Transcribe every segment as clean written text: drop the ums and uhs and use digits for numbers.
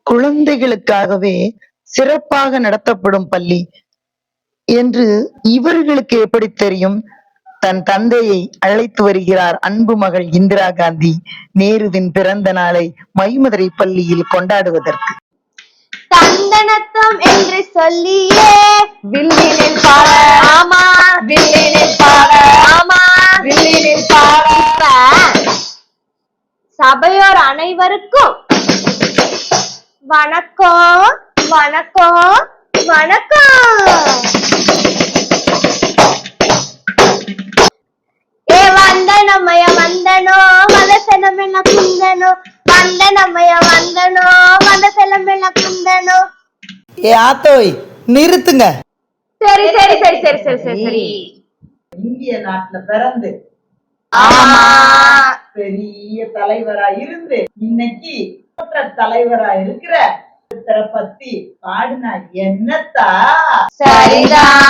குழந்தைகளுக்காகவே சிறப்பாக நடத்தப்படும் பள்ளி என்று இவர்களுக்கு எப்படி தெரியும்? தன் தந்தையை அழைத்து வருகிறார் அன்பு மகள் இந்திரா காந்தி நேருவின் பிறந்த நாளை மைமதுரை பள்ளியில் கொண்டாடுவதற்கு. தந்தனத்தம் என்று சொல்லியே வில்லினில் பாட, ஆமா வில்லினில் பாட, ஆமா வில்லினில் பாட. சபையோர் அனைவருக்கும் வணக்கம் வணக்கம் வணக்கம். ஏ வந்தனமய வந்தனோ வதசனமென குந்தனோ, வந்தனமய வந்தனோ வதசனமென குந்தனோ. ஏ ஆத்தோய் நிறுத்துங்க. சரி சரி சரி சரி சரி சரி சரி. இந்திய நாட்டுல பிறந்து பெரிய தலைவரா இருந்து இன்னைக்கு தலைவரா இருக்கிற பத்தி பாடுனா என்னத்தா? சரிதான்.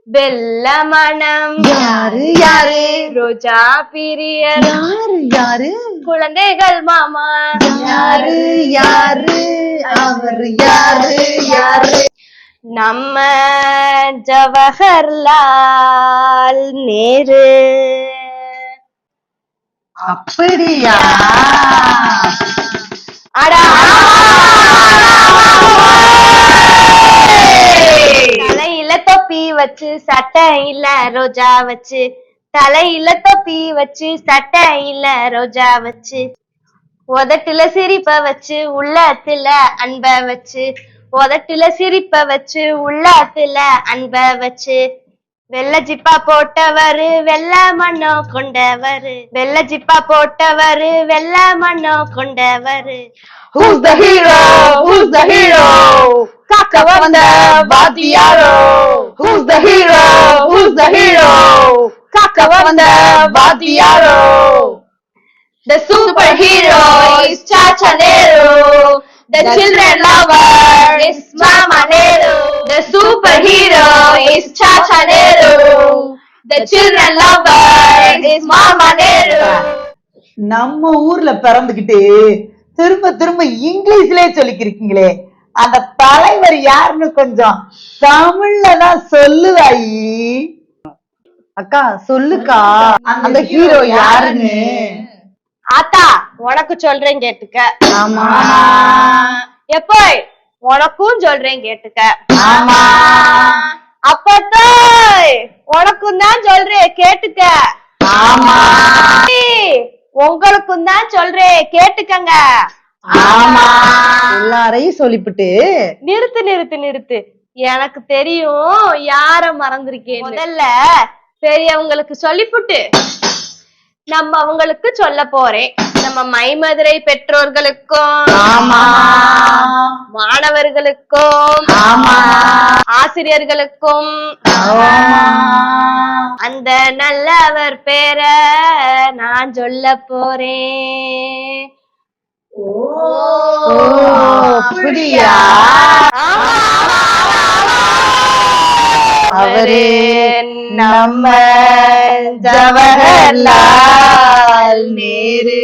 வெள்ள மனம் யாரு யாரு? ரோஜா பிரியர் யாரு யாரு? குழந்தைகள் மாமா யாரு யாரு? அவர் யாரு யாரு? நம்ம ஜவஹர்லால் நேரு. அப்படியா? தலையில தொப்பி வச்சு சட்டை இல்ல ரோஜா வச்சு, தலையில தொப்பி வச்சு சட்டை இல்ல ரோஜா வச்சு, உதட்டுல சிரிப்ப வச்சு உள்ளத்துல அன்ப வச்சு, உதட்டுல சிரிப்ப வச்சு உள்ளத்துல அன்ப வச்சு, வெள்ள ஜிப்பா போட்டவரு வெள்ள மண்ணோ கொண்டவரு, வெள்ள ஜிப்பா போட்டவரு வெள்ள மண்ணோ கொண்டவரு. Who's the hero? Who's the hero? காக்க வந்த வாத்தியாரோ. Who's the hero? Who's the hero? காக்க வந்த வாத்தியாரோ. The superhero is Chacha Nehru. The children lover is Mama Nehru. The superhero is Chacha Nehru. The children lover is Mama Nehru. நம்ம ஊர்ல பிறந்துகிட்டு திரும்ப திரும்ப இங்கிலீஷ்லயே சொல்லிக்கிருக்கீங்களே, அந்த தலைவர் யாருன்னு கொஞ்சம் தமிழ்ல தான் சொல்லுவாயி. அக்கா சொல்லுக்கா, அந்த ஹீரோ யாருன்னு. ஆத்தா உனக்கு சொல்றேன் கேட்டுக்க. ஆமா. எப்போ உனக்கும் சொல்றேன் கேட்டுக்க. ஆமா. அப்பத்தாய் உனக்கும் தான் சொல்றேன் கேட்டுக்க. ஆமா. உங்களுக்கும் தான் சொல்றேன் கேட்டுக்கங்க. ஆமா. எல்லாரையும் சொல்லிவிட்டு நிறுத்து நிறுத்து நிறுத்து. எனக்கு தெரியும் யார மறந்திருக்கேன். முதல்ல பெரியவங்களுக்கு சொல்லிப்புட்டு நம்ம அவங்களுக்கு சொல்ல போறேன். நம்ம மைமதுரை பெற்றோர்களுக்கும் மாணவர்களுக்கும் ஆசிரியர்களுக்கும் அந்த நல்லவர் பேர நான் சொல்ல போறேன். அப்படியா? அவரே நம்ம ஜவஹர்லால் நேரு.